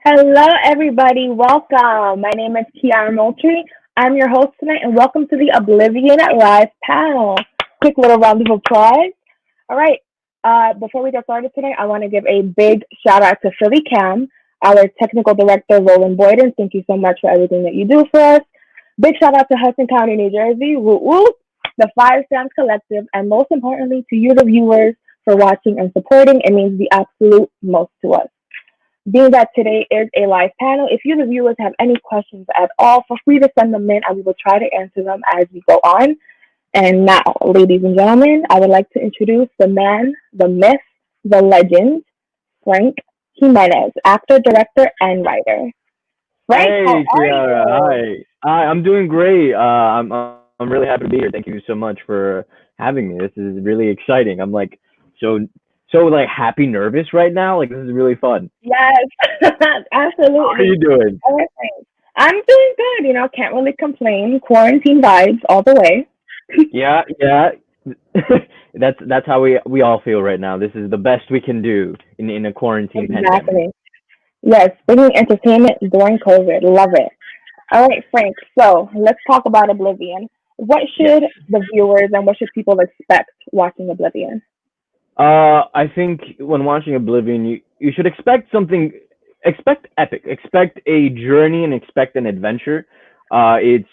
Hello, everybody. Welcome. My name is Kiarah Moultrie. I'm your host tonight, and welcome to the Oblivion Live panel. Quick little round of applause. All right. Before we get started tonight, I want to give a big shout out to Philly Cam, our technical director, Roland Boyden. Thank you so much for everything that you do for us. Big shout out to Hudson County, New Jersey, woo woo, the Five Sands Collective, and most importantly, to you, the viewers, for watching and supporting. It means the absolute most to us. Being that today is a live panel, if you, the viewers, have any questions at all, feel free to send them in and we will try to answer them as we go on. And now, ladies and gentlemen, I would like to introduce the man, the myth, the legend, Frank Jimenez, actor, director, and writer. Frank, how Hey, are Kiara. you? Hi. I'm doing great. I'm really happy to be here. Thank you so much for having me. This is really exciting. I'm like so like happy, nervous right now. Like this is really fun. Yes, How are absolutely. you doing? Everything. I'm doing good, can't really complain. Quarantine vibes all the way. Yeah, yeah. That's how we all feel right now. This is the best we can do in a quarantine pandemic. Exactly. Yes, bringing entertainment during COVID. Love it. All right, Frank. So let's talk about Oblivion. What Yes. should the viewers and what should people expect watching Oblivion? I think when watching Oblivion, you should expect something. Expect epic. Expect a journey and expect an adventure. It's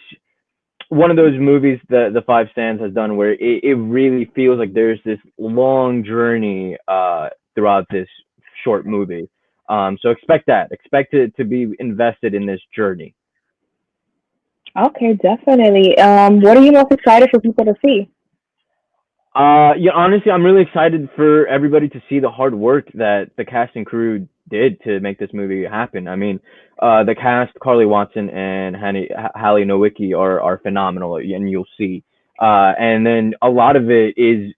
one of those movies that the Five Sands has done where it really feels like there's this long journey throughout this short movie. So expect that. Expect it to be invested in this journey. Okay, definitely. What are you most excited for people to see? Yeah, honestly, I'm really excited for everybody to see the hard work that the cast and crew did to make this movie happen. I mean, the cast, Carly Watson and Hallie Nowicki are phenomenal, and you'll see. And then a lot of it is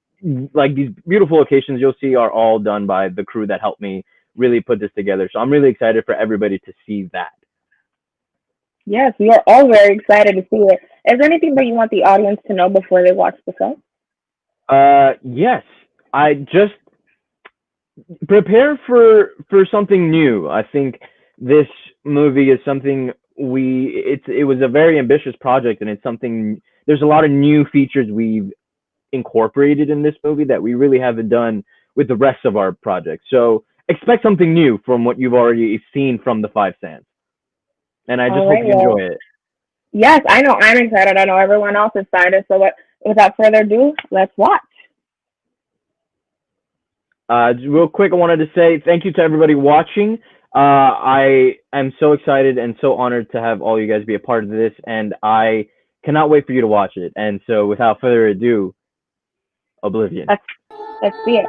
like these beautiful locations you'll see are all done by the crew that helped me really put this together. So I'm really excited for everybody to see that. Yes, we are all very excited to see it. Is there anything that you want the audience to know before they watch the film? Yes, I just prepare for something new. I think this movie is something it was a very ambitious project, and it's something. There's a lot of new features we've incorporated in this movie that we really haven't done with the rest of our projects. So expect something new from what you've already seen from the Five Sands, and I just All hope right, you well, enjoy it. yes, I know I'm excited. I know everyone else is excited. So without further ado, let's watch. Real quick, I wanted to say thank you to everybody watching. I am so excited and so honored to have all you guys be a part of this, and I cannot wait for you to watch it. And so, without further ado, Oblivion. Let's let's see it.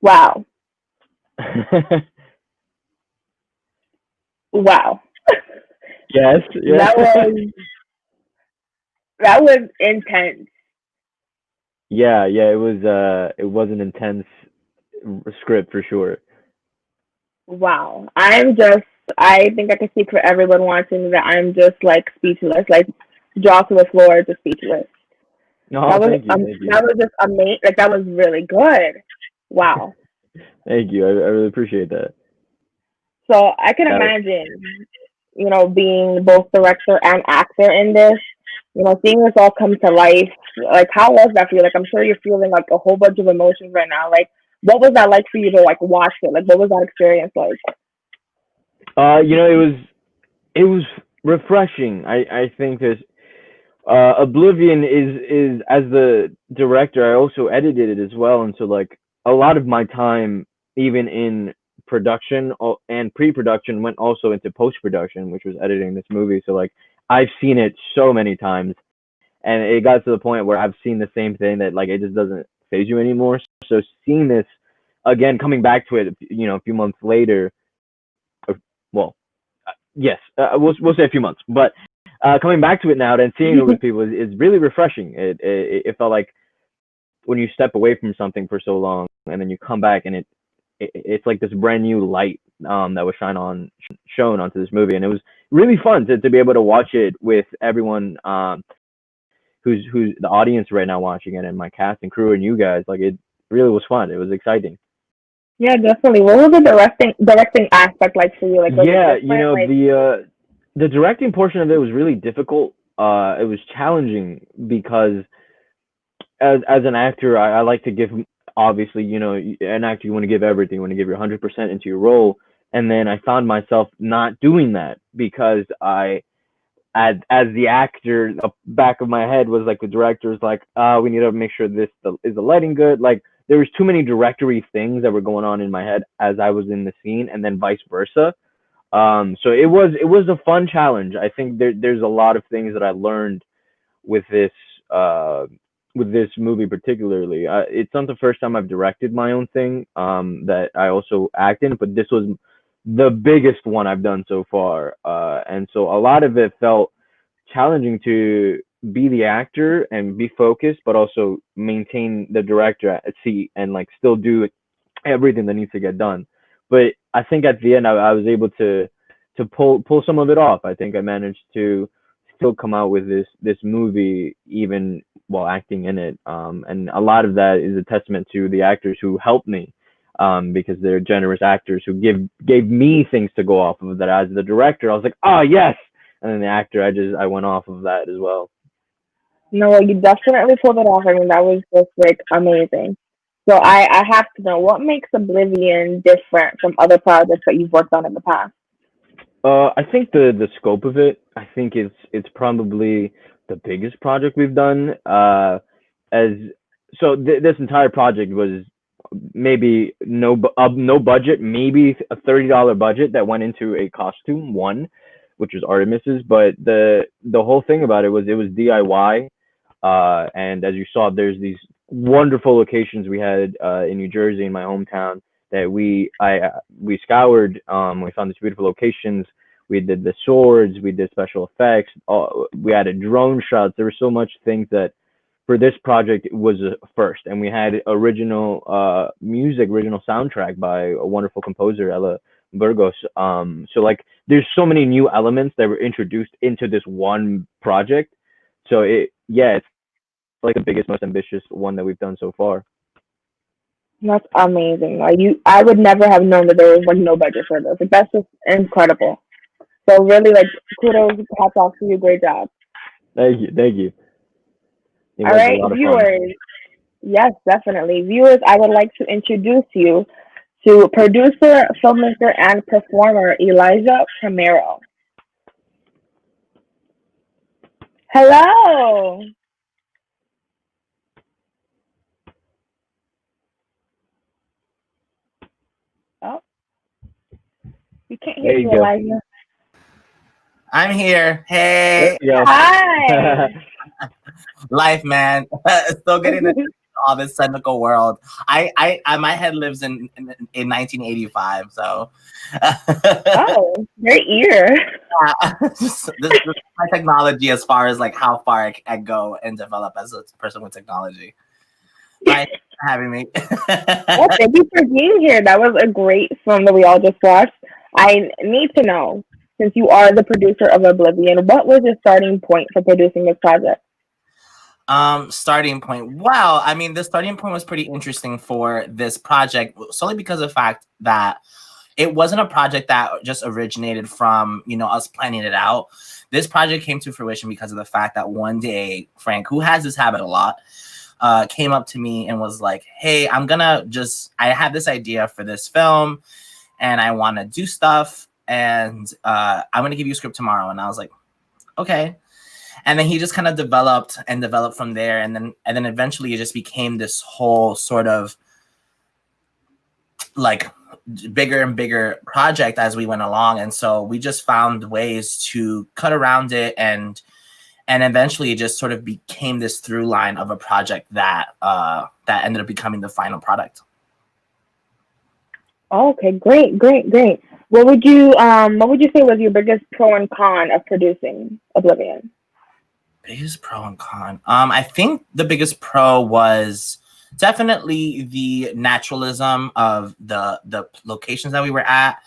Wow, wow. Yes, yeah, That was that was intense. yeah. It was an intense script for sure. Wow. I think I can speak for everyone watching that I'm just like speechless, like jaw to the floor, just speechless. Oh, thank you, thank you, that was just amazing. Like that was really good. Wow. thank you. I really appreciate that. So I can That imagine, being both director and actor in this. Seeing this all come to life. Like, how was that for you? Like, I'm sure you're feeling like a whole bunch of emotions right now. Like, what was that like for you to like watch it? Like, what was that experience like? it was refreshing. I think there's Oblivion is as the director, I also edited it as well, and so like a lot of my time, even in production and pre-production, went also into post-production, which was editing this movie. So like I've seen it so many times, and it got to the point where I've seen the same thing that like it just doesn't phase you anymore. So seeing this again, coming back to it, a few months later, well, yes, we'll say a few months, but coming back to it now and seeing it with people is really refreshing. It felt like when you step away from something for so long and then you come back and it's like this brand new light that was shown onto this movie, and it was really fun to be able to watch it with everyone who's the audience right now watching it, and my cast and crew and you guys. Like it really was fun. It was exciting. Yeah, definitely. What was the directing aspect like for you? Like, was it Yeah, different? Like, the directing portion of it was really difficult. It was challenging because as an actor, I like to give, obviously, an actor, you want to give everything, you want to give your 100% into your role, and then I found myself not doing that because as the actor, the back of my head was like the director's like, we need to make sure is the lighting good. Like there was too many directory things that were going on in my head as I was in the scene, and then vice versa. So it was a fun challenge. I think there's a lot of things that I learned with this uh with this movie particularly. It's not the first time I've directed my own thing that I also act in, but this was the biggest one I've done so far. And so a lot of it felt challenging to be the actor and be focused, but also maintain the director at seat and like still do everything that needs to get done. But I think at the end I was able to pull some of it off. I think I managed to still come out with this movie even while acting in it. And a lot of that is a testament to the actors who helped me. Because they're generous actors who gave me things to go off of that as the director. I was like, oh yes, and then the actor, I went off of that as well. no, you definitely pulled it off. I mean, that was just like amazing. So I have to know what makes Oblivion different from other projects that you've worked on in the past. I think the scope of it, I think it's probably the biggest project we've done. As so this entire project was maybe no budget, maybe a $30 budget that went into a costume one, which was Artemis's. But the whole thing about it was DIY. And as you saw, there's these wonderful locations we had in New Jersey, in my hometown, that we scoured. We found these beautiful locations. We did the swords. We did special effects. We added drone shots. There were so much things that for this project was a first, and we had original music, original soundtrack by a wonderful composer, Ella Burgos. So like, there's so many new elements that were introduced into this one project. So it's like the biggest, most ambitious one that we've done so far. That's amazing. I would never have known that there was like no budget for this. Like that's just incredible. So really, like kudos, hats off to you. Great job. Thank you, thank you. It All was a right, lot of fun. viewers. Yes, definitely. Viewers, I would like to introduce you to producer, filmmaker, and performer Elijah Primero. Hello. Oh, we can't hear There you, you go. Elijah. I'm here. There Hey, you go. Hi. life, man. Still getting into all this technical world. My head lives in 1985. So, Oh, great ear. this is my technology as far as like how far I go and develop as a person with technology. Right, for having me. Well, thank you for being here. That was a great film that we all just watched. I need to know, since you are the producer of Oblivion, what was your starting point for producing this project? Starting point. Well, I mean, the starting point was pretty interesting for this project, solely because of the fact that it wasn't a project that just originated from, you know, us planning it out. This project came to fruition because of the fact that one day Frank, who has this habit a lot, came up to me and was like, hey, I have this idea for this film and I want to do stuff, and I'm going to give you a script tomorrow. And I was like, okay. And then he just kind of developed from there. And then eventually it just became this whole sort of like bigger and bigger project as we went along. And so we just found ways to cut around it, and eventually it just sort of became this through line of a project that that ended up becoming the final product. Oh, okay, great. What would you say was your biggest pro and con of producing Oblivion? Biggest pro and con. I think the biggest pro was definitely the naturalism of the locations that we were at.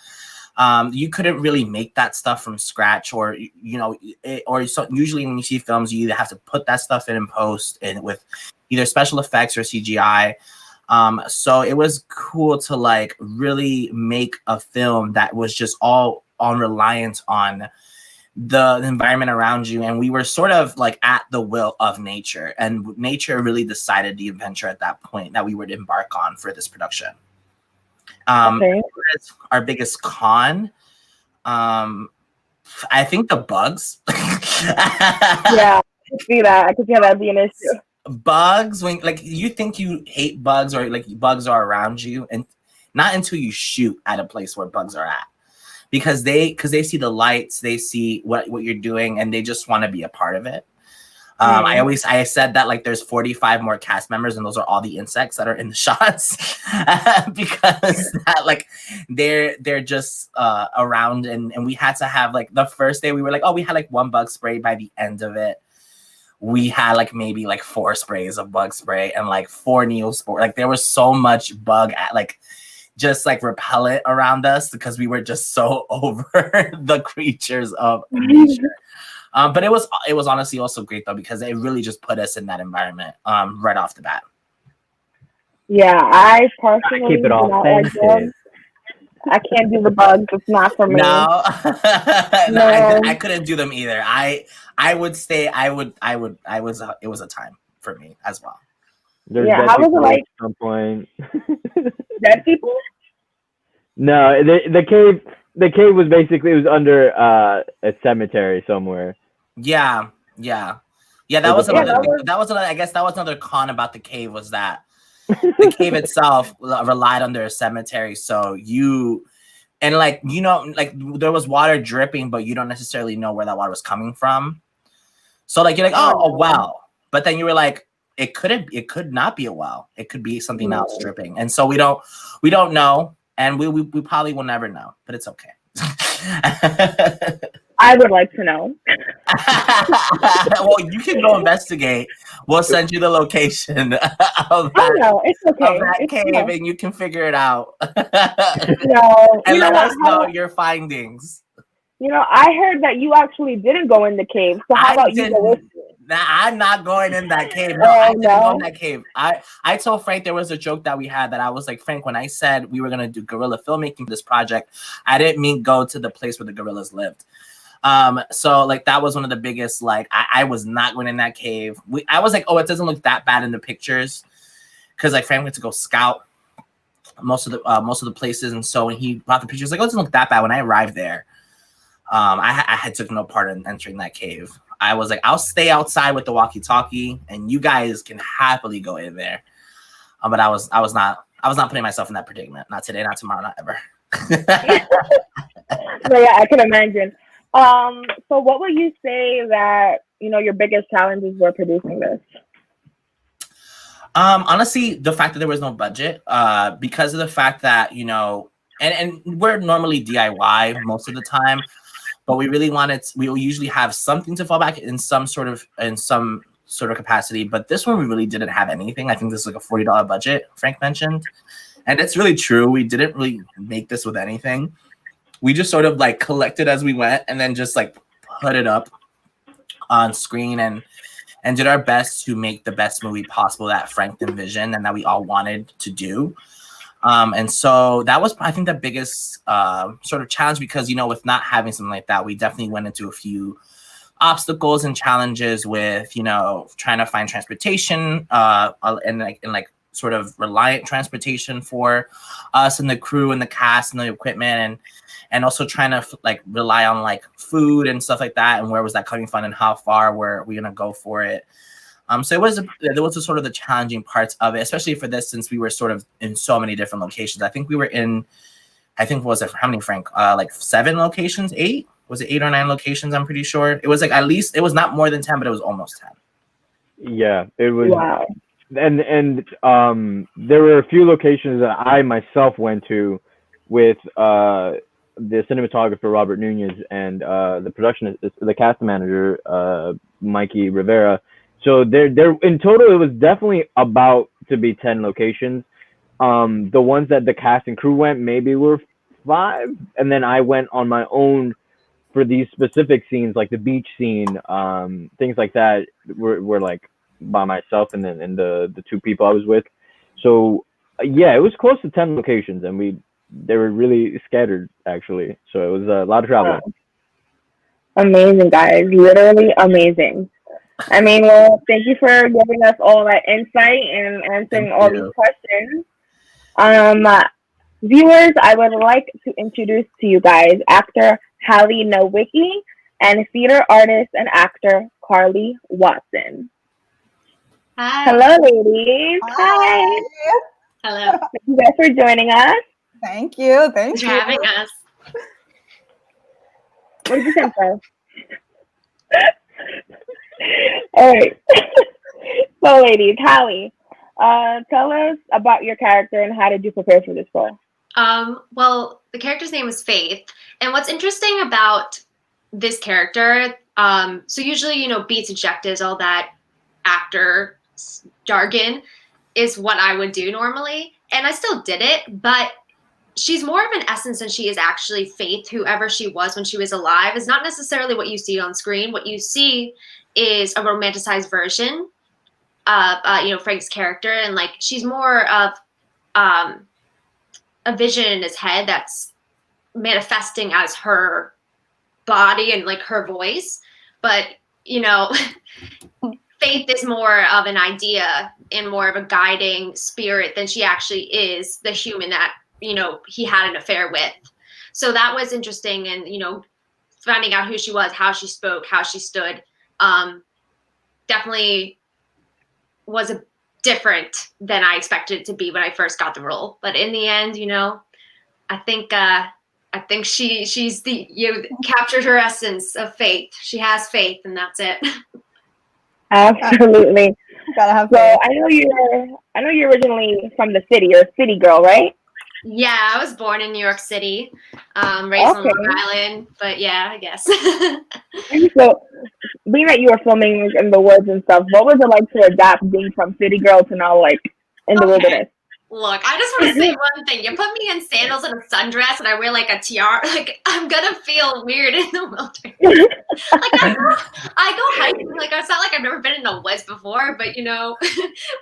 You couldn't really make that stuff from scratch, or usually when you see films, you either have to put that stuff in post and with either special effects or CGI. So it was cool to like really make a film that was just all on reliance on the environment around you, and we were sort of like at the will of nature, and nature really decided the adventure at that point that we would embark on for this production. Okay. Our biggest con, I think the bugs. Yeah, I can see that. I could see how that'd be an issue. Bugs, when like you think you hate bugs or like bugs are around you, and not until you shoot at a place where bugs are at. Because they see the lights, they see what you're doing, and they just want to be a part of it. I said that like there's 45 more cast members, and those are all the insects that are in the shots because that, like they're just around, and we had to have like the first day we were like, oh, we had like one bug spray. By the end of it, we had like maybe like 4 sprays of bug spray and like 4 Neospore. Like there was so much bug at like just like repellent around us because we were just so over the creatures of nature. But it was honestly also great though, because it really just put us in that environment right off the bat. Yeah, I personally keep it all like bugs. I can't do the bugs. It's not for me. No, no. I couldn't do them either. I would say it was a time for me as well. There's how was it like? At some point. Dead people? No, the cave was basically, it was under a cemetery somewhere. Yeah. That was another. I guess that was another con about the cave, was that the cave itself relied under a cemetery. So like there was water dripping, but you don't necessarily know where that water was coming from. So like you're like, oh, a well, but then you were like, it could not be a well. It could be something else dripping, and so we don't know, and we probably will never know. But it's okay. I would like to know. Well, you can go investigate. We'll send you the location of that cave, and you can figure it out. And let us know your findings. You know, I heard that you actually didn't go in the cave. So how about you go with me? I'm not going in that cave. No, I didn't go in that cave. I told Frank there was a joke that we had that I was like, Frank, when I said we were going to do guerrilla filmmaking for this project, I didn't mean go to the place where the gorillas lived. So like that was one of the biggest, like I was not going in that cave. I was like, oh, it doesn't look that bad in the pictures, because like Frank went to go scout most of the places, and so when he brought the pictures, like, oh, it doesn't look that bad. When I arrived there, I had took no part in entering that cave. I was like, I'll stay outside with the walkie-talkie, and you guys can happily go in there. But I was not putting myself in that predicament. Not today, not tomorrow, not ever. So yeah, I can imagine. So what would you say that, you know, your biggest challenges were producing this? Honestly, the fact that there was no budget, because of the fact that, you know, and we're normally DIY most of the time, but we really we will usually have something to fall back in some sort of capacity. But this one, we really didn't have anything. I think this is like a $40 budget, Frank mentioned. And it's really true. We didn't really make this with anything. We just sort of like collected as we went, and then just like put it up on screen. And and did our best to make the best movie possible that Frank envisioned and that we all wanted to do. And so that was, I think, the biggest sort of challenge, because, you know, with not having something like that, we definitely went into a few obstacles and challenges with, you know, trying to find transportation and like sort of reliant transportation for us and the crew and the cast and the equipment, and also trying to like rely on like food and stuff like that, and where was that coming from and how far were we gonna go for it. So there was a sort of the challenging parts of it, especially for this, since we were sort of in so many different locations. I think we were in, was it, how many, Frank? Like 7 locations, 8? Was it 8 or 9 locations? I'm pretty sure. It was like, at least, it was not more than 10, but it was almost 10. Yeah, it was. Wow. And there were a few locations that I myself went to with the cinematographer Robert Nunez and the production, the cast manager Mikey Rivera. So there in total, it was definitely about to be 10 locations. The ones that the cast and crew went maybe were 5, and then I went on my own for these specific scenes, like the beach scene, things like that, were like by myself and then the 2 people I was with. So yeah, it was close to 10 locations, and they were really scattered actually. So it was a lot of traveling. Wow. Amazing, guys! Literally amazing. I mean, well, thank you for giving us all that insight and answering all these questions. Viewers, I would like to introduce to you guys actor Hallie Nowicki and theater artist and actor Carly Watson. Hi. Hello, ladies. Hi. Hello. Thank you guys for joining us. Thank you. Thanks for having us. What did you think, sir? All right. So, ladies, Hallie, tell us about your character and how did you prepare for this role? Well, the character's name is Faith, and what's interesting about this character, so usually, you know, beats, adjectives, all that actor jargon is what I would do normally, and I still did it, but she's more of an essence than she is actually Faith. Whoever she was when she was alive is not necessarily what you see on screen. What you see is a romanticized version of you know, Frank's character, and like she's more of a vision in his head that's manifesting as her body and like her voice. But you know, Faith is more of an idea and more of a guiding spirit than she actually is the human that, you know, he had an affair with. So that was interesting, and you know, finding out who she was, how she spoke, how she stood, definitely was a different than I expected it to be when I first got the role. But in the end, you know, I think she's you captured her essence of faith. She has faith, and that's it. Absolutely. Gotta have So faith. I know you're originally from the city. You're a city girl, right? Yeah, I was born in New York City, raised on Long Island, but yeah, I guess. So, being that you were filming in the woods and stuff, what was it like to adapt being from city girl to now like in the wilderness? Look, I just want to say one thing. You put me in sandals and a sundress and I wear like a tiara, like I'm gonna feel weird in the wilderness. Like I go hiking, like it's not like I've never been in the woods before, but you know,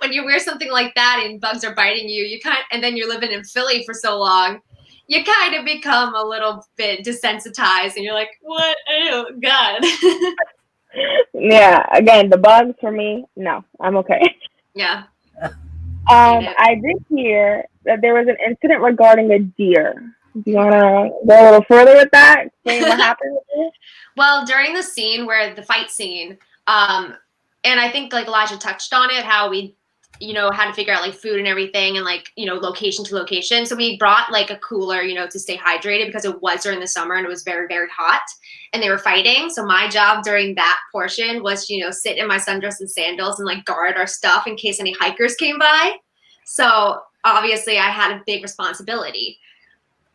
when you wear something like that and bugs are biting you, and then you're living in Philly for so long, you kind of become a little bit desensitized and you're like, what? Oh God. Yeah, again, the bugs for me, no, I'm okay. Yeah. I did hear that there was an incident regarding a deer. Do you want to go a little further with that? Explain what happened with it? Well, during the scene where the fight scene, and I think like Elijah touched on it, how we, you know, had to figure out like food and everything and like, you know, location to location. So we brought like a cooler, you know, to stay hydrated because it was during the summer and it was very, very hot and they were fighting. So my job during that portion was, you know, sit in my sundress and sandals and like guard our stuff in case any hikers came by. So obviously I had a big responsibility.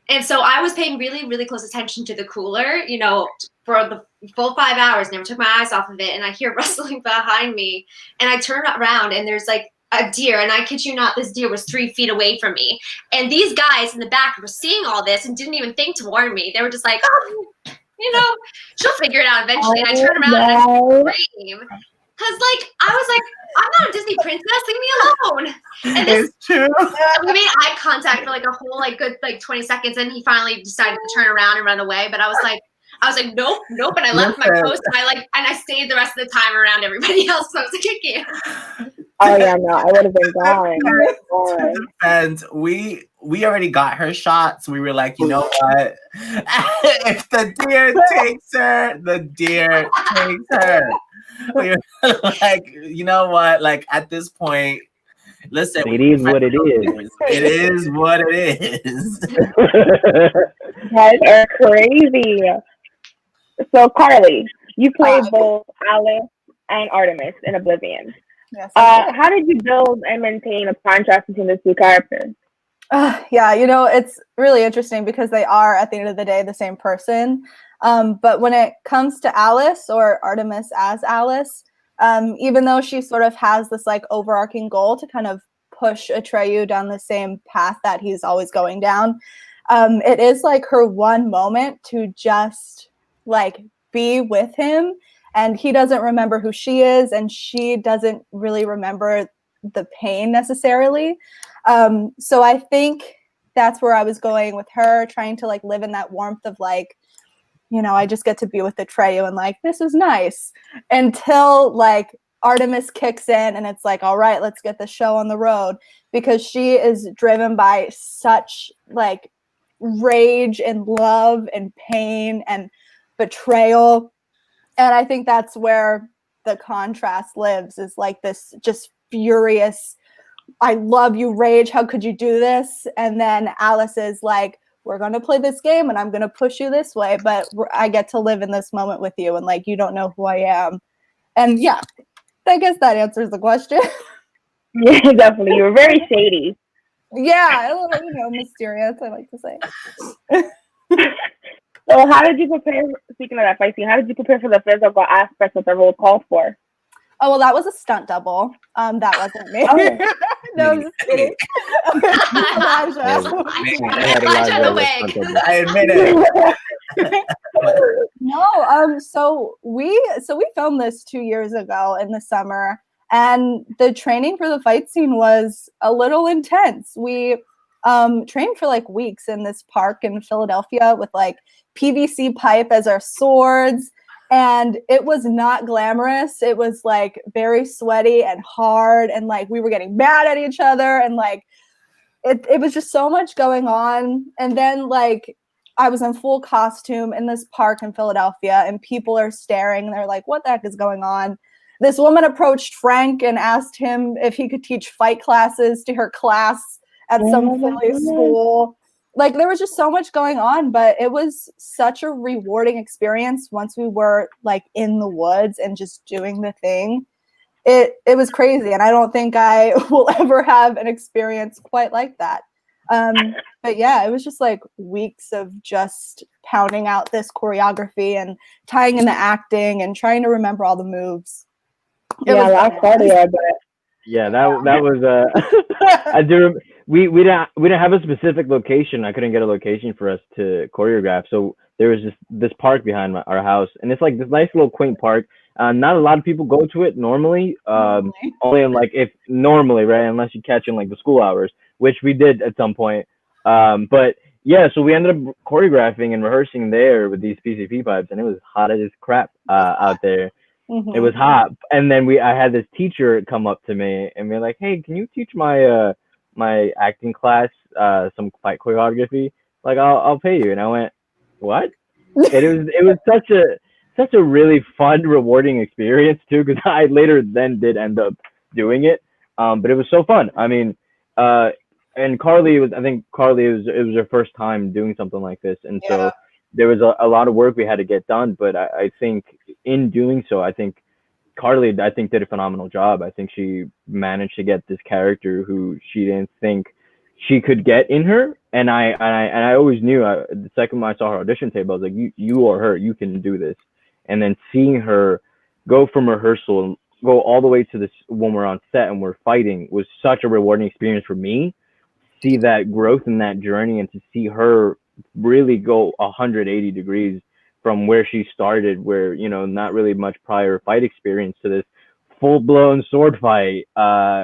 And so I was paying really, really close attention to the cooler, you know, for the full 5 hours, never took my eyes off of it. And I hear rustling behind me and I turn around and there's like a deer. And I kid you not, this deer was 3 feet away from me. And these guys in the back were seeing all this and didn't even think to warn me. They were just like, oh, you know, she'll figure it out eventually. And I turn around and I scream Cause like I was like, I'm not a Disney princess, leave me alone. And this It's true. we made eye contact for like a whole like good like 20 seconds, and he finally decided to turn around and run away. But I was like, nope, and I left my post, and I stayed the rest of the time around everybody else. So I was like, I can't. Oh yeah, no, I would have been gone. And we already got her shot, so we were like, you know what? If the deer takes her, the deer takes her. We were like, you know what? Like at this point, listen, It is what it is. It is what it is. You guys are crazy. So Carly, you played both Alice and Artemis in Oblivion. Yes. How did you build and maintain a contrast between the two characters? Yeah, it's really interesting because they are, at the end of the day, the same person. But when it comes to Alice, or Artemis as Alice, even though she sort of has this like overarching goal to kind of push Atreyu down the same path that he's always going down, it is like her one moment to just like be with him, and he doesn't remember who she is, and she doesn't really remember the pain necessarily. So I think that's where I was going with her, trying to like live in that warmth of like, I just get to be with Atreyu and like, this is nice, until like Artemis kicks in and it's like, all right, let's get the show on the road, because she is driven by such like rage and love and pain and betrayal. And I think that's where the contrast lives, is like this just furious, I love you rage, how could you do this? And then Alice is like, we're going to play this game and I'm going to push you this way, but I get to live in this moment with you, and like, you don't know who I am. And yeah, I guess that answers the question. Yeah, definitely. You were very shady. Yeah, a little, mysterious, I like to say. So how did you prepare, speaking of that fight scene, how did you prepare for the physical aspects that the role called for? Oh, well, that was a stunt double. That wasn't me. Oh. No, I'm just kidding. I admit it. No, so we filmed this 2 years ago in the summer, and the training for the fight scene was a little intense. We trained for like weeks in this park in Philadelphia with like PVC pipe as our swords, and it was not glamorous. It was like very sweaty and hard, and like we were getting mad at each other, and like it was just so much going on. And then like I was in full costume in this park in Philadelphia, and people are staring and they're like, what the heck is going on? This woman approached Frank and asked him if he could teach fight classes to her class at some Philly school. Like, there was just so much going on, but it was such a rewarding experience once we were like in the woods and just doing the thing. It was crazy, and I don't think I will ever have an experience quite like that. But yeah, it was just like weeks of just pounding out this choreography and tying in the acting and trying to remember all the moves. Yeah, last cardio, but yeah, that was I do. We didn't have a specific location. I couldn't get a location for us to choreograph, so there was just this park behind our house, and it's like this nice little quaint park. Not a lot of people go to it normally. Only in like, if normally, right, unless you catch in like the school hours, which we did at some point. But yeah, so we ended up choreographing and rehearsing there with these PCP pipes, and it was hot as crap out there. Mm-hmm. It was hot, and then I had this teacher come up to me and be like, "Hey, can you teach my my acting class some fight choreography? Like, I'll pay you." And I went, "What?" It was such a really fun, rewarding experience too, because I later then did end up doing it. But it was so fun. I mean, and Carly it was her first time doing something like this, and so there was a lot of work we had to get done. But I think in doing so, I think Carly did a phenomenal job. I think she managed to get this character who she didn't think she could get in her, and I always knew, the second I saw her audition tape, I was like, you are her, you can do this. And then seeing her go from rehearsal and go all the way to this when we're on set and we're fighting was such a rewarding experience for me. See that growth in that journey, and to see her really go 180 degrees from where she started, where, not really much prior fight experience, to this full-blown sword fight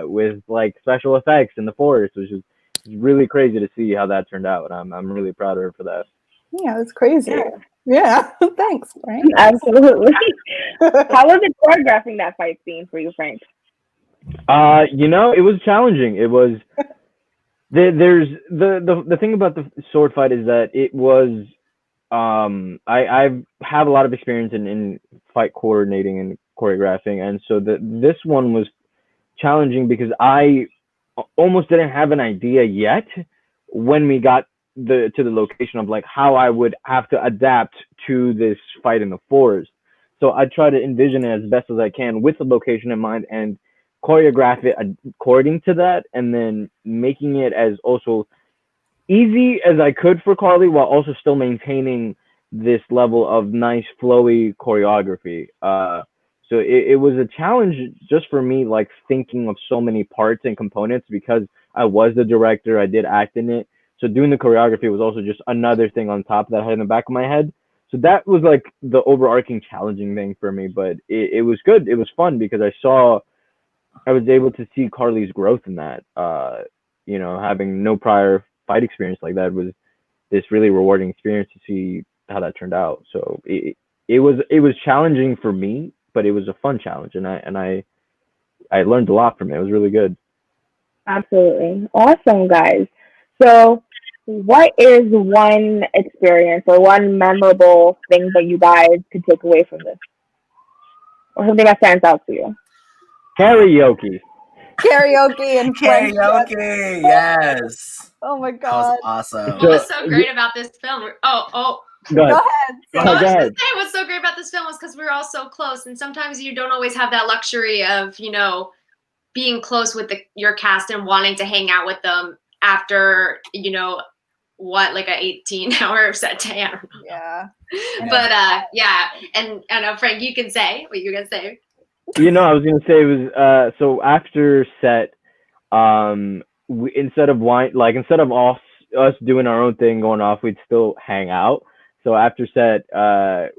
with like special effects in the forest, which is really crazy to see how that turned out. And I'm really proud of her for that. Yeah, it's crazy. Yeah, thanks, Frank. Absolutely. How was it choreographing that fight scene for you, Frank? You know, it was challenging. It was there's the thing about the sword fight is that it was I have a lot of experience in fight coordinating and choreographing, and so this one was challenging because I almost didn't have an idea yet when we got to the location of like how I would have to adapt to this fight in the forest. So I try to envision it as best as I can with the location in mind and choreograph it according to that, and then making it as also easy as I could for Carly while also still maintaining this level of nice flowy choreography. So it was a challenge just for me, like thinking of so many parts and components because I was the director, I did act in it. So doing the choreography was also just another thing on top that I had in the back of my head. So that was like the overarching challenging thing for me, but it was good. It was fun because I was able to see Carly's growth in that. You know, having no prior fight experience like that was this really rewarding experience to see how that turned out. So it was challenging for me, but it was a fun challenge, and I learned a lot from it. It was really good. Absolutely. Awesome, guys. So, what is one experience or one memorable thing that you guys could take away from this? Or something that stands out to you? Karaoke. Karaoke and Frank. Karaoke, yes. Oh my That god. was awesome. What was so great about this film? Go ahead. Go ahead. Go I ahead. was Go just ahead. say what's so great about this film was because we were all so close, and sometimes you don't always have that luxury of being close with your cast and wanting to hang out with them after like a 18-hour set day. I don't know. Yeah. But yeah, and I know Frank, you can say what you're gonna say. You know, I was gonna say it was so after set, instead of us doing our own thing going off, we'd still hang out. So after set,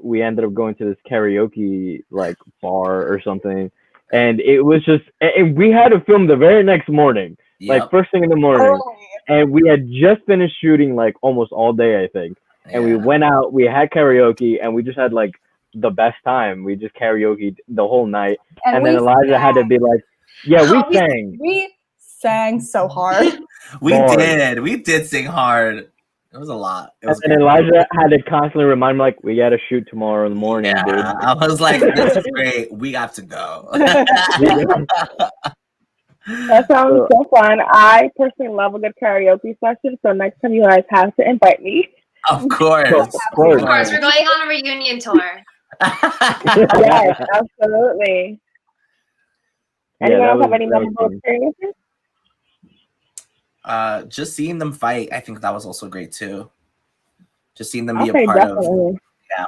we ended up going to this karaoke like bar or something, and it was just, and we had to film the very next morning, like Yep. first thing in the morning, Totally. and we had just finished shooting like almost all day, I think, and we Yeah. went out, we had karaoke, and we just had like the best time. We just karaoke the whole night, and then we Elijah had to be like, "Yeah, we sang." We sang so hard. We Bars. We did sing hard. It was a lot. It was And great. Elijah had to constantly remind me, like, "We got to shoot tomorrow in the morning, Yeah, dude." I was like, this is great. We got to go. That sounds so fun. I personally love a good karaoke session, so next time you guys have to invite me. Of course. Of course. Of course, we're going on a reunion tour. Yes, absolutely. Anyone that else have was any memorable experiences? Just seeing them fight, I think that was also great too. Just seeing them be Okay, a part of. definitely. Yeah.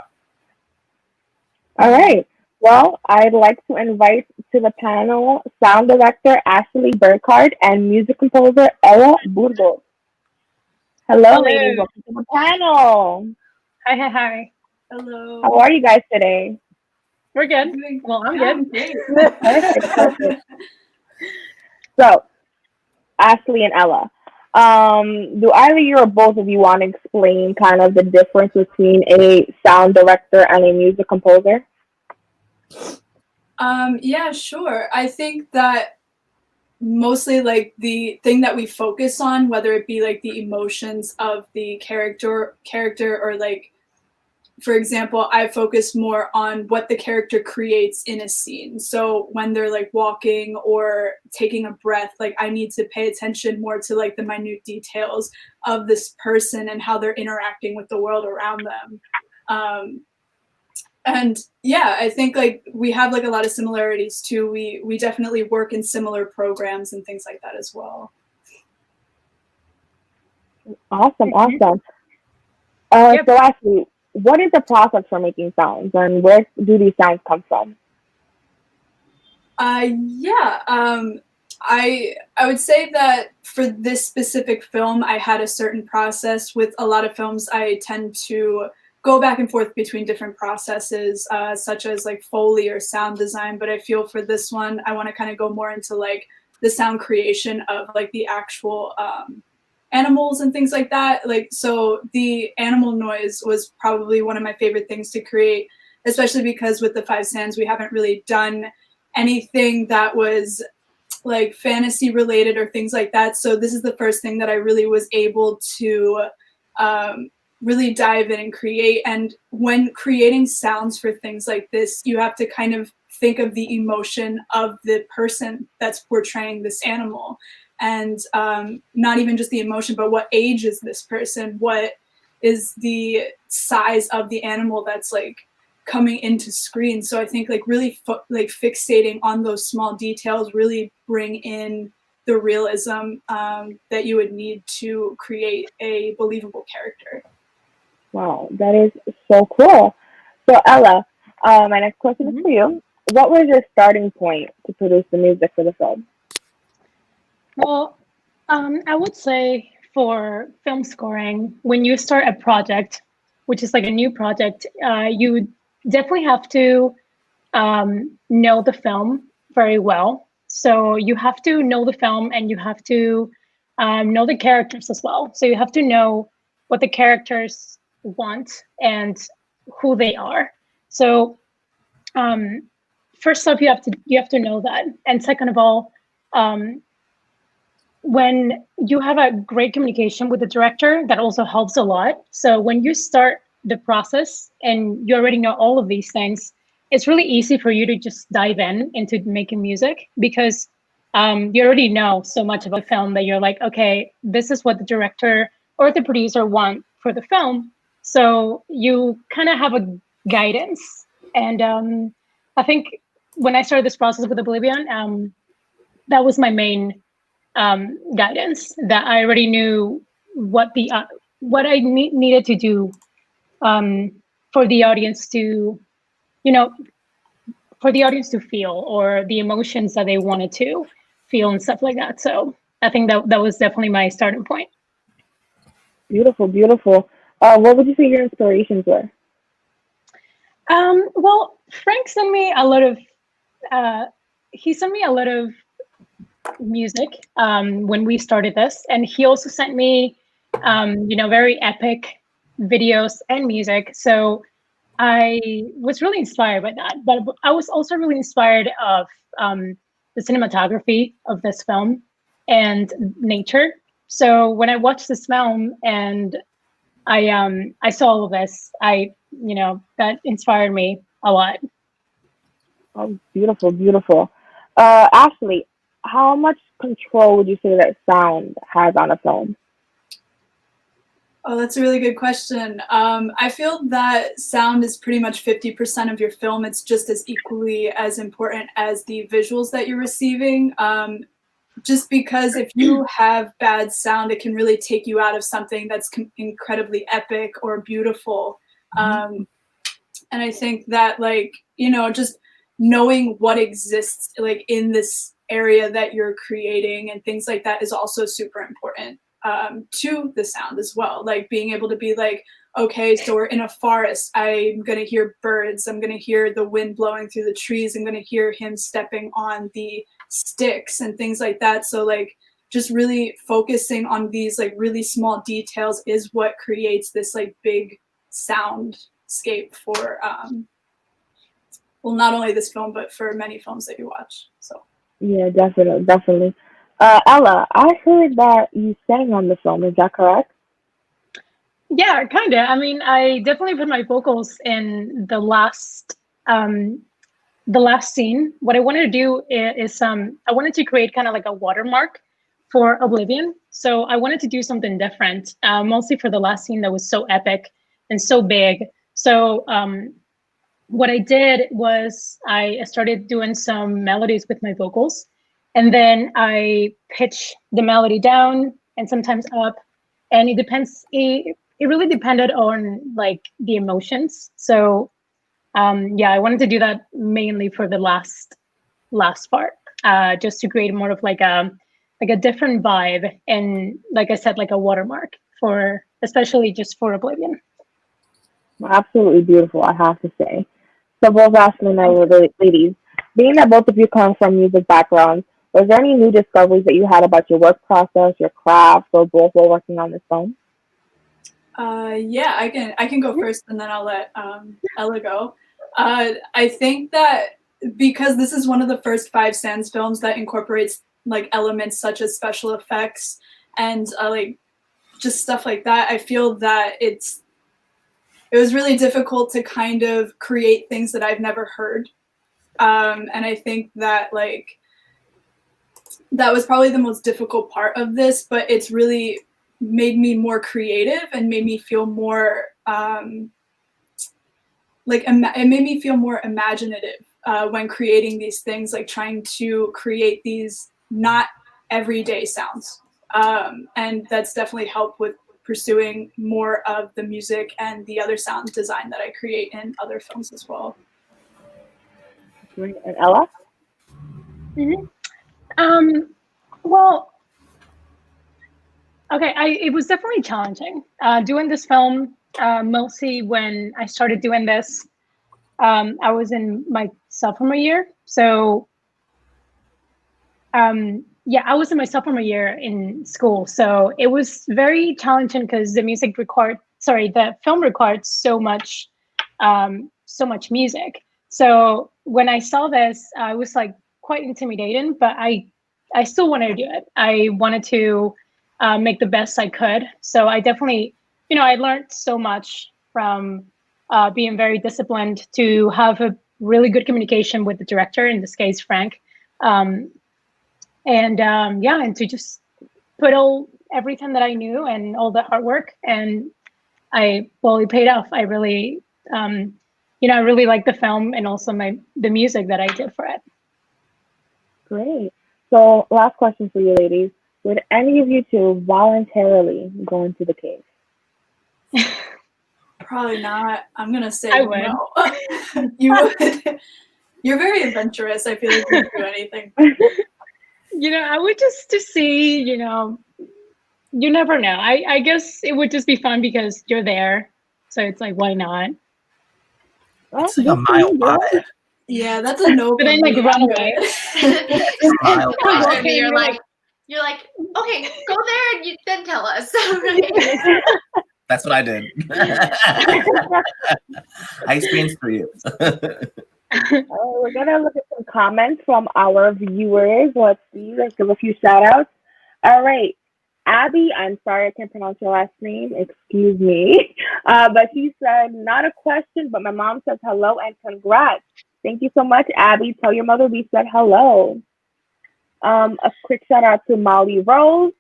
All right. Well, I'd like to invite to the panel sound director Ashley BURKART and music composer Ella Burgos. Hello, ladies. Welcome to the panel. Hi. Hello. How are you guys today? We're good. Well, I'm good. Perfect. So, Ashley and Ella, do either you or both of you want to explain kind of the difference between a sound director and a music composer? Yeah, sure. I think that mostly like the thing that we focus on, whether it be like the emotions of the character or like, for example, I focus more on what the character creates in a scene. So when they're like walking or taking a breath, like I need to pay attention more to like the minute details of this person and how they're interacting with the world around them. And yeah, I think like we have like a lot of similarities too. We definitely work in similar programs and things like that as well. Awesome. So Ashley, what is the process for making sounds, and where do these sounds come from? I would say that for this specific film, I had a certain process. With a lot of films, I tend to go back and forth between different processes, such as like Foley or sound design. But I feel for this one, I want to kind of go more into like the sound creation of like the actual animals and things like that. Like, so the animal noise was probably one of my favorite things to create, especially because with the 5 Sands, we haven't really done anything that was like fantasy related or things like that. So this is the first thing that I really was able to really dive in and create. And when creating sounds for things like this, you have to kind of think of the emotion of the person that's portraying this animal. And not even just the emotion, but what age is this person? What is the size of the animal that's like coming into screen? So I think like really like fixating on those small details really bring in the realism that you would need to create a believable character. Wow, that is so cool. So Ella, my next question is for you. What was your starting point to produce the music for the film? Well, I would say for film scoring, when you start a project, which is like a new project, you definitely have to know the film very well. So you have to know the film and you have to know the characters as well. So you have to know what the characters want and who they are. So first off, you have to know that, and second of all, when you have a great communication with the director, that also helps a lot. So when you start the process and you already know all of these things, it's really easy for you to just dive into making music, because you already know so much about the film that you're like, okay, this is what the director or the producer want for the film. So you kind of have a guidance. And I think when I started this process with Oblivion, that was my main guidance, that I already knew what I needed to do for the audience to, for the audience to feel, or the emotions that they wanted to feel and stuff like that. So I think that was definitely my starting point. Beautiful, beautiful. What would you say your inspirations were? Well, Frank sent me a lot of, he sent me a lot of music when we started this, and he also sent me very epic videos and music. So I was really inspired by that, but I was also really inspired of the cinematography of this film and nature. So when I watched this film and I saw all of this, that inspired me a lot. Oh, beautiful, beautiful. Ashley, how much control would you say that sound has on a film? Oh, that's a really good question. I feel that sound is pretty much 50% of your film. It's just as equally as important as the visuals that you're receiving. Just because if you have bad sound, it can really take you out of something that's incredibly epic or beautiful. And I think that, like, just knowing what exists like in this area that you're creating and things like that is also super important to the sound as well. Like being able to be like, okay, so we're in a forest, I'm gonna hear birds, I'm gonna hear the wind blowing through the trees, I'm gonna hear him stepping on the sticks and things like that. So like just really focusing on these like really small details is what creates this like big soundscape for well, not only this film, but for many films that you watch. So Yeah, definitely, definitely. Ella, I heard that you sang on the film. Is that correct? Yeah, kind of. I mean, I definitely put my vocals in the last scene. What I wanted to do is I wanted to create kind of like a watermark for Oblivion. So I wanted to do something different, mostly for the last scene that was so epic and so big. So what I did was I started doing some melodies with my vocals, and then I pitch the melody down and sometimes up, and it depends. It really depended on like the emotions. So yeah, I wanted to do that mainly for the last part, just to create more of like a different vibe, and like I said, like a watermark for especially just for Oblivion. Absolutely beautiful, I have to say. So both asking and I were ladies, being that both of you come from music backgrounds, was there any new discoveries that you had about your work process, your craft, or both while working on this film? Yeah, I can go first, and then I'll let Ella go. I think that because this is one of the first Five Sands films that incorporates like elements such as special effects and like just stuff like that, I feel that it was really difficult to kind of create things that I've never heard, and I think that like that was probably the most difficult part of this, but it's really made me more creative and made me feel more it made me feel more imaginative when creating these things, like trying to create these not everyday sounds, and that's definitely helped with pursuing more of the music and the other sound design that I create in other films as well. And Ella? Well, okay, it was definitely challenging doing this film. Mostly when I started doing this, I was in my sophomore year. So, yeah, I was in my sophomore year in school. So it was very challenging because the film required so much music. So when I saw this, I was like quite intimidating, but I still wanted to do it. I wanted to make the best I could. So I definitely, I learned so much from being very disciplined to have a really good communication with the director, in this case, Frank. And to just put everything that I knew and all the hard work, and it paid off. I really, I really like the film and also the music that I did for it. Great. So last question for you ladies. Would any of you two voluntarily go into the cave? Probably not. I'm gonna say I would. no. You would. You're very adventurous. I feel like you would do anything. I would just to see, you never know. I guess it would just be fun because you're there. So it's like, why not? It's like a mile wide. Yeah, that's a no. But then like run away. Mile wide. And you're like, okay, go there and you then tell us. That's what I did. I experienced for you. We're gonna look at some comments from our viewers. Let's see. Let's give a few shout outs. All right. Abby, I'm sorry I can't pronounce your last name. Excuse me. But she said, not a question, but my mom says hello and congrats. Thank you so much, Abby. Tell your mother we said hello. A quick shout out to Molly Rose,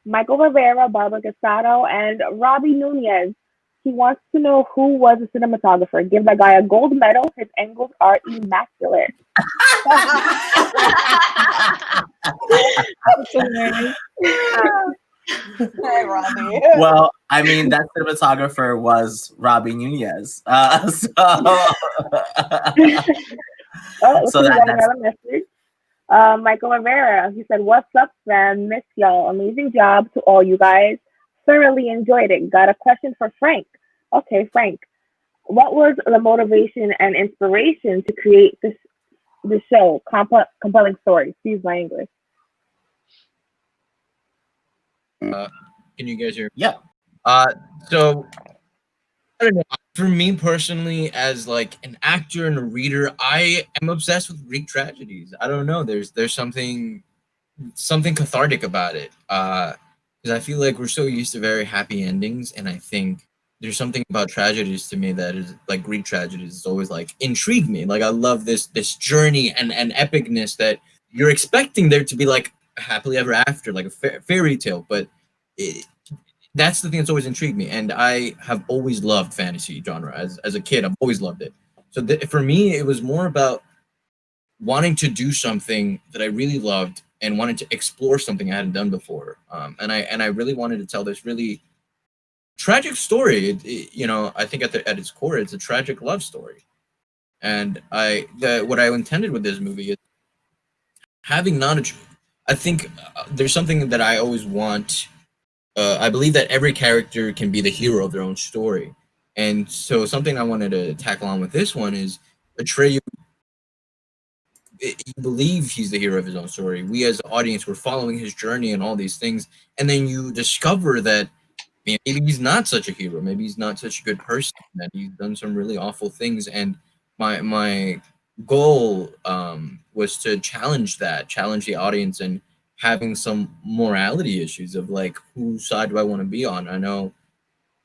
Michael Rivera, Barbara Gasado, and Robbie Nunez. He wants to know who was the cinematographer. Give that guy a gold medal. His angles are immaculate. Hey, Robbie. Well, I mean, that cinematographer was Robbie Nunez. So Got another message. Michael Rivera, he said, "What's up, fam? Miss y'all. Amazing job to all you guys. Thoroughly enjoyed it. Got a question for Frank. Okay, Frank. What was the motivation and inspiration to create this show? Compelling story. Excuse my English." Can you guys hear me? Yeah. So I don't know. For me personally, as like an actor and a reader, I am obsessed with Greek tragedies. I don't know. There's something cathartic about it. Because I feel like we're so used to very happy endings, and I think there's something about tragedies to me that is like Greek tragedies. It's always like intrigued me. Like I love this journey and epicness that you're expecting there to be like a happily ever after, like a fairy tale, but that's the thing that's always intrigued me, and I have always loved fantasy genre. As a kid, I've always loved it. So for me, it was more about wanting to do something that I really loved and wanted to explore something I hadn't done before. And I really wanted to tell this really tragic story. I think at its core, it's a tragic love story. And what I intended with this movie is having knowledge. I think there's something that I always want. I believe that every character can be the hero of their own story. And so something I wanted to tackle on with this one is Atreyu. You believe he's the hero of his own story. We as the audience were following his journey and all these things, and then you discover that maybe he's not such a hero. Maybe he's not such a good person. That he's done some really awful things. And my goal was to challenge the audience, and having some morality issues of like, whose side do I want to be on? I know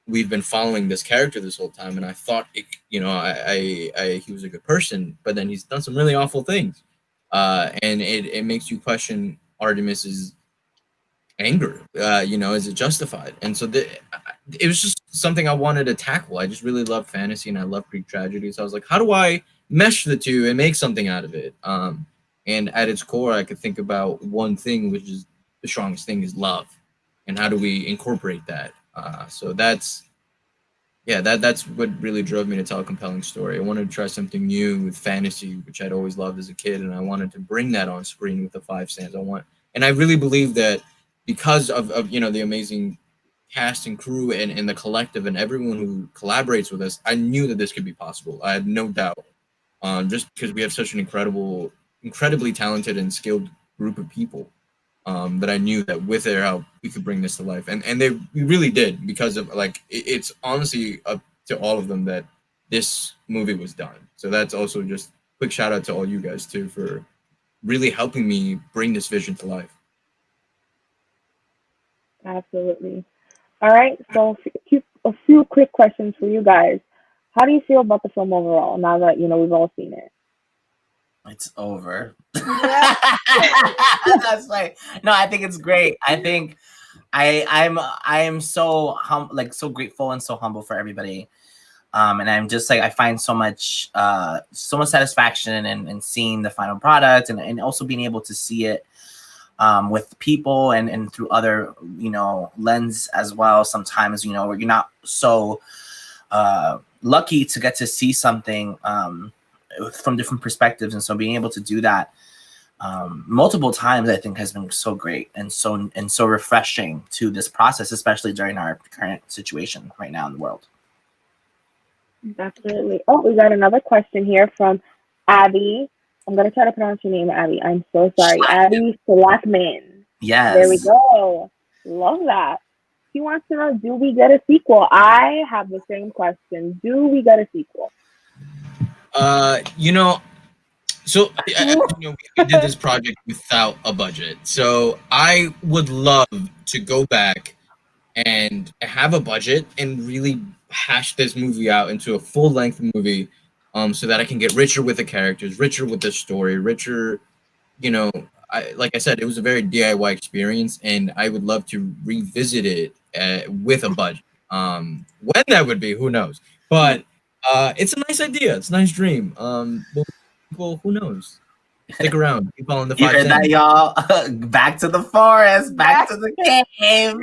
we've been following this character this whole time, and I thought he was a good person, but then he's done some really awful things, and it makes you question Artemis's anger. Is it justified? And so it was just something I wanted to tackle. I just really love fantasy and I love Greek tragedy, so I was like, how do I mesh the two and make something out of it? And at its core, I could think about one thing, which is the strongest thing is love, and how do we incorporate that? So that's what really drove me to tell a compelling story. I wanted to try something new with fantasy, which I'd always loved as a kid, and I wanted to bring that on screen with the 5 stands. And I really believe that because of the amazing cast and crew and the collective and everyone who collaborates with us, I knew that this could be possible. I had no doubt, just because we have such an incredibly talented and skilled group of people. That I knew that with their help we could bring this to life, and we really did, because of it's honestly up to all of them that this movie was done. So that's also just quick shout out to all you guys too for really helping me bring this vision to life. Absolutely. All right, so a few quick questions for you guys. How do you feel about the film overall now that we've all seen it? It's over. Yeah. That's like, no, I think it's great. I think I am so so grateful and so humble for everybody. And I'm just like, I find so much satisfaction in seeing the final product, and also being able to see it with people and through other lens as well. Sometimes where you're not so lucky to get to see something from different perspectives, and so being able to do that multiple times, I think, has been so great and so refreshing to this process, especially during our current situation right now in the world. Absolutely. Oh, we got another question here from Abby. I'm gonna try to pronounce your name, Abby. I'm so sorry, Abby Slackman. Yes. There we go. Love that. He wants to know, do we get a sequel? I have the same question. Do we get a sequel? So we did this project without a budget. So I would love to go back and have a budget and really hash this movie out into a full-length movie, so that I can get richer with the characters, richer with the story, richer. Like I said, it was a very DIY experience, and I would love to revisit it with a budget. When that would be, who knows? But it's a nice idea. It's a nice dream. Well, who knows? Stick around. Keep following the 5 You heard that, y'all? Back to the forest. Back to the cave.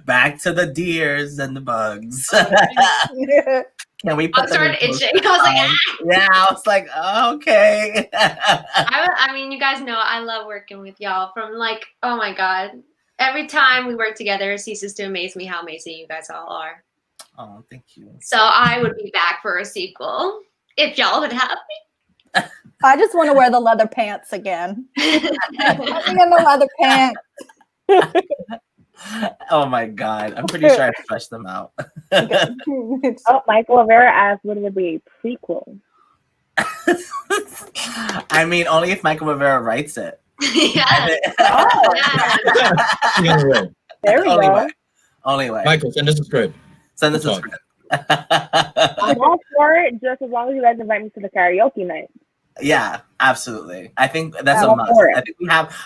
Back to the deers and the bugs. Can we put I started itching. I was like, ah! Yeah, I was like, okay. I mean, you guys know I love working with y'all. From like, oh my god, every time we work together, it ceases to amaze me how amazing you guys all are. Oh, thank you. So I would be back for a sequel if y'all would have me. I just want to wear the leather pants again. I think I'm the leather pants. Oh my god, I'm pretty sure I fleshed them out. Oh, Michael Rivera asked, would it be a prequel? I mean, only if Michael Rivera writes it. Yeah. There we go. Only way. Michael, send us a script. Send us a script. I'm all for it, just as long as you guys invite me to the karaoke night. Yeah, absolutely. I think that's a must.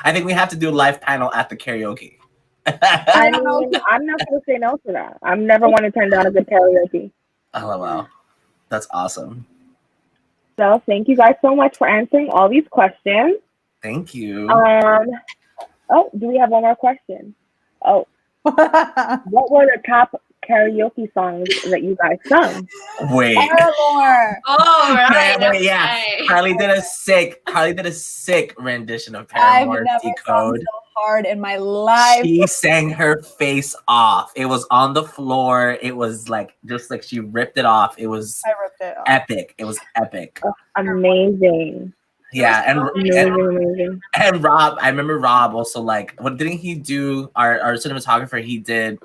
I think we have to do a live panel at the karaoke. I mean, I'm not going to say no to that. I've never want to turn down a good karaoke. Oh, wow. That's awesome. So thank you guys so much for answering all these questions. Thank you. Oh, do we have one more question? Oh, what were the top karaoke songs that you guys sung? Wait. Paramore. Oh, right. Paramore, yeah. Right. Carly did a sick rendition of Paramore's Decode. So hard in my life. She sang her face off. It was on the floor. It was like just like she ripped it off. It was I ripped it off. epic. It was epic. Amazing. Yeah, Amazing. and Rob, I remember Rob also like what didn't he do our cinematographer, he did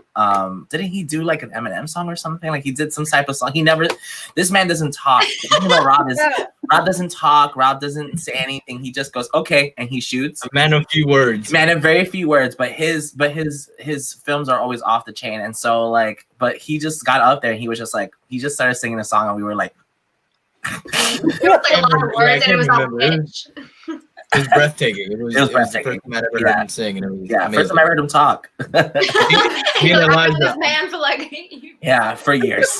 didn't he do like an Eminem song or something? Like he did some type of song. He never this man doesn't talk. You know, Rob doesn't talk, Rob doesn't say anything. He just goes, okay, and he shoots. A man of few words. Man of very few words, but his films are always off the chain. And so like, but he just got up there and he was just like, he just started singing a song and we were like, It was like a lot of words and it was on pitch. It was breathtaking. It was breathtaking. the first time I'd ever heard him sing, and it was amazing. First time I heard him talk. Me and Elijah, this man for like yeah, for years.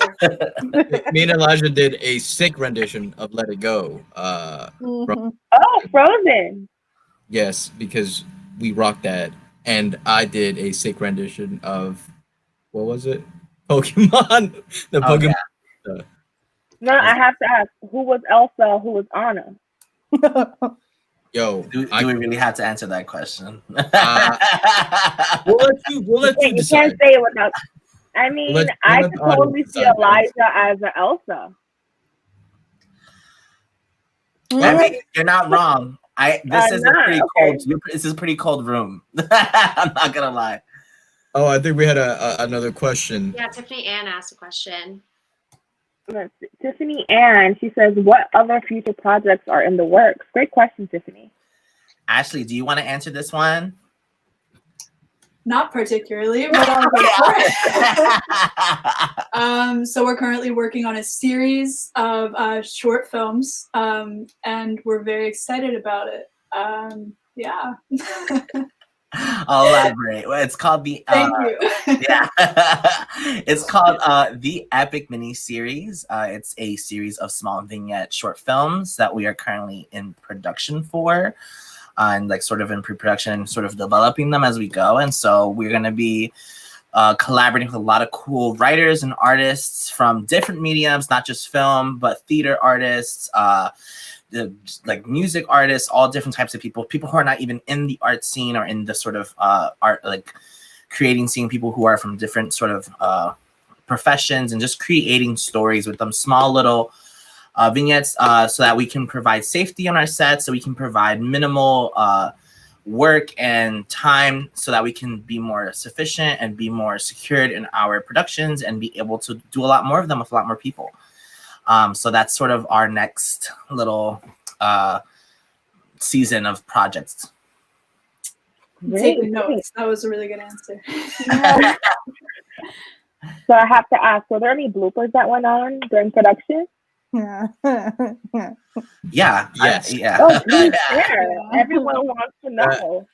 me and Elijah did a sick rendition of "Let It Go." Mhm. Oh, Frozen. Yes, because we rocked that, and I did a sick rendition of what was it? Pokemon. The Oh, Pokemon. yeah. No, I have to ask, who was Elsa? Who was Anna? Yo, Do we really have to answer that question? we'll let you You decide. can't say it without. I mean, We'll let I the could audience totally see decide, Elijah as an Elsa. I mean, you're not wrong. This is a pretty okay. cold. This is a pretty cold room. I'm not gonna lie. Oh, I think we had another question. Yeah, Tiffany Ann asked a question. Let's see. Tiffany Ann, she says, what other future projects are in the works? Great question, Tiffany. Ashley, do you want to answer this one? Not particularly, but I'll go for it. So we're currently working on a series of short films, and we're very excited about it. Yeah. I'll elaborate. Well, it's called the Thank you. yeah. It's called the Epic Mini Series. It's a series of small vignette short films that we are currently in production for, and like sort of in pre-production, sort of developing them as we go. And so we're gonna be collaborating with a lot of cool writers and artists from different mediums, not just film, but theater artists, like music artists, all different types of people who are not even in the art scene or in the sort of art, like creating scene, people who are from different sort of professions, and just creating stories with them, small little vignettes, so that we can provide safety on our sets, so we can provide minimal work and time, so that we can be more sufficient and be more secured in our productions and be able to do a lot more of them with a lot more people. So that's sort of our next little season of projects. Taking notes. That was a really good answer. So I have to ask, were there any bloopers that went on during production? Yeah. Yeah. Yes. Yeah. Oh, please share. Everyone wants to know.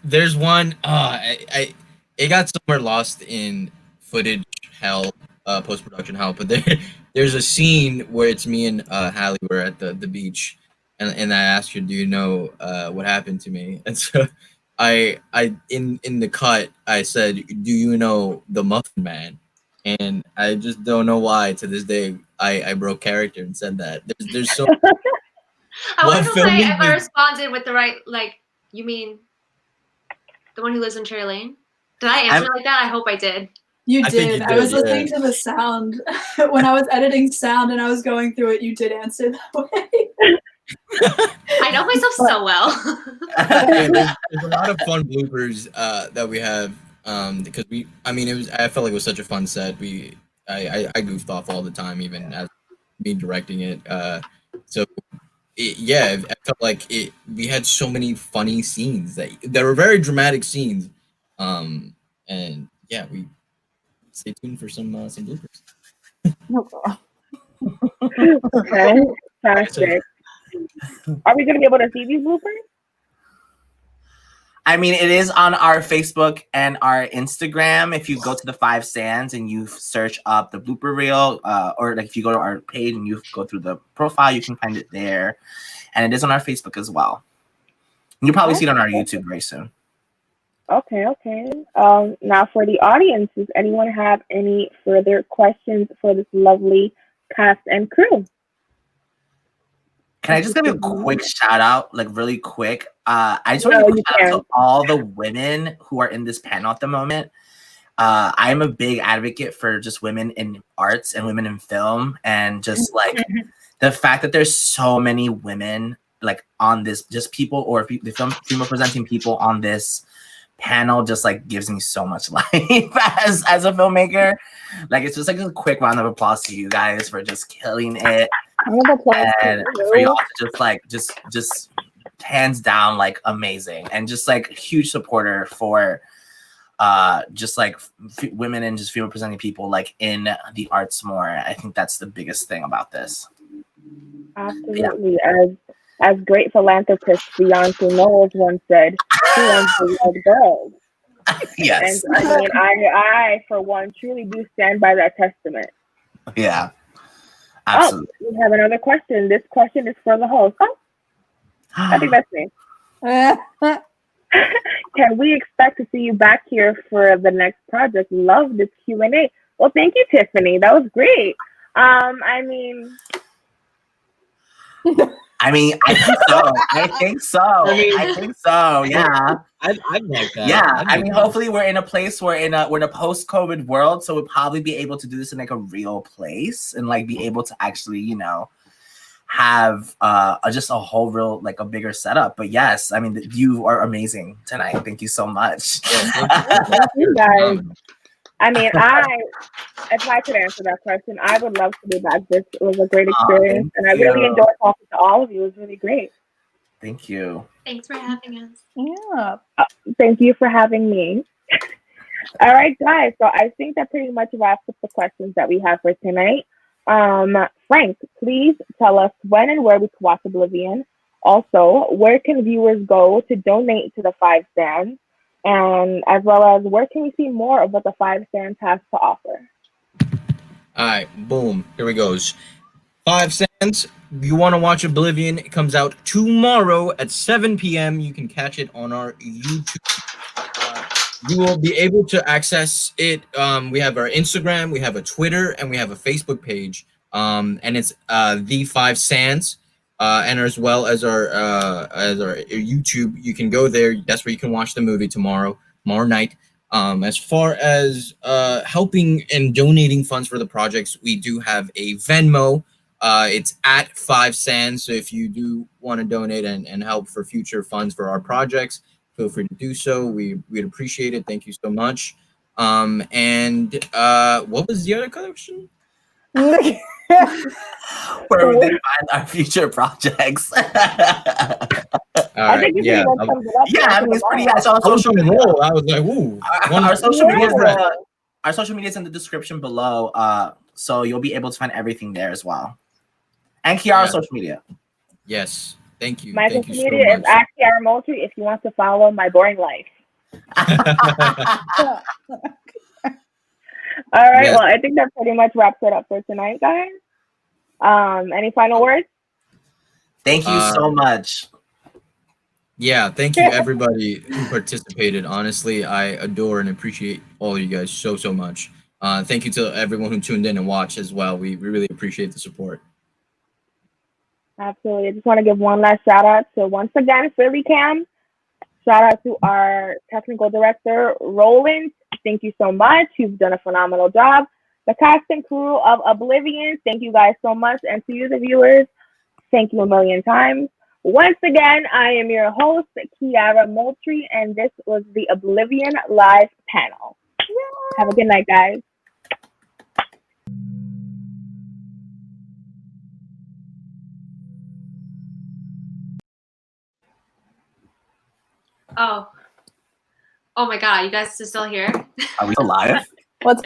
There's one. It got somewhere lost in footage hell, post production hell. But there's a scene where it's me and Hallie. We're at the beach, and I asked her, "Do you know what happened to me?" And so I in the cut I said, "Do you know the Muffin Man?" And I just don't know why to this day I broke character and said that. There's so. I What want to film say did if I you- responded with the right, like, you mean the one who lives in Cherry Lane? Did I answer like that? I hope I did. You I think did. you I was did, listening to the sound when I was editing sound and I was going through it. You did answer that way. I know myself so well. Yeah, there's a lot of fun bloopers that we have because I felt like it was such a fun set. I goofed off all the time, even as me directing it. So I felt like we had so many funny scenes that were very dramatic scenes. And yeah, we stay tuned for some bloopers. Okay, fantastic. Are we going to be able to see these bloopers? I mean, it is on our Facebook and our Instagram. If you go to the 5 Stands and you search up the blooper reel, or like if you go to our page and you go through the profile, you can find it there. And it is on our Facebook as well. You'll probably see it on our YouTube very soon. Okay. Now for the audience, does anyone have any further questions for this lovely cast and crew? Can I just give a quick shout out, like really quick? I just want to give a shout out to all the women who are in this panel at the moment. I'm a big advocate for just women in arts and women in film, and just like the fact that there's so many women like on this, just people or the female presenting people on this panel just like gives me so much life as a filmmaker. Like it's just like a quick round of applause to you guys for just killing it. And for y'all to just like just hands down like amazing, and just like huge supporter for just like women and just female presenting people like in the arts more. I think that's the biggest thing about this. Absolutely. Yeah. As great philanthropist Beyonce Knowles once said, she wants to love girls. Yes. And I mean, I for one truly do stand by that testament. Yeah. Absolutely. Oh, we have another question. This question is for the host. Oh, I think that's me. Can we expect to see you back here for the next project? Love this Q&A. Well, thank you, Tiffany. That was great. I mean, I think so. I think so. Yeah. I'd like that. Yeah. I mean, hopefully we're in a place we're in a post-COVID world, so we'll probably be able to do this in like a real place and like be able to actually, you know, have just a whole real like a bigger setup. But yes, I mean, you are amazing tonight. Thank you so much. Thank you guys. I mean, if I could answer that question, I would love to be back. This was a great experience, and I really enjoyed talking to all of you. It was really great. Thank you. Thanks for having us. Yeah. Thank you for having me. All right, guys. So I think that pretty much wraps up the questions that we have for tonight. Frank, please tell us when and where we can watch Oblivion. Also, where can viewers go to donate to the 5 stands? And as well as where can we see more of what the 5 stands has to offer? All right, boom. Here we goes. 5 stands. You want to watch Oblivion? It comes out tomorrow at 7 p.m. You can catch it on our YouTube. You will be able to access it. We have our Instagram, we have a Twitter, and we have a Facebook page. And it's the 5 Sands. And as well as our YouTube, you can go there. That's where you can watch the movie tomorrow night. As far as helping and donating funds for the projects, we do have a Venmo. It's at 5 Sands. So if you do want to donate and help for future funds for our projects, feel free to do so. We'd appreciate it. Thank you so much. And what was the other question? Where would they find our future projects? All right, yeah. Yeah, I mean, it's pretty. It's on social media. I was like, ooh. Our social media is in the description below. So you'll be able to find everything there as well. And Kiarah's social media. Yes. Thank you. My Thank social you media so is at Kiarah Moultrie if you want to follow my boring life. All right. Yes. Well, I think that pretty much wraps it up for tonight, guys. Any final words? Thank you so much. Yeah, thank you everybody who participated. Honestly, I adore and appreciate all of you guys so much. Thank you to everyone who tuned in and watched as well. We really appreciate the support. Absolutely. I just want to give one last shout out to, once again, Philly Cam. Shout out to our technical director, Roland. Thank you so much. You've done a phenomenal job. The cast and crew of Oblivion, thank you guys so much. And to you, the viewers, thank you a million times. Once again, I am your host, Kiarah Moultrie, and this was the Oblivion Live panel. Have a good night, guys. Oh my God, you guys are still here? Are we alive? What's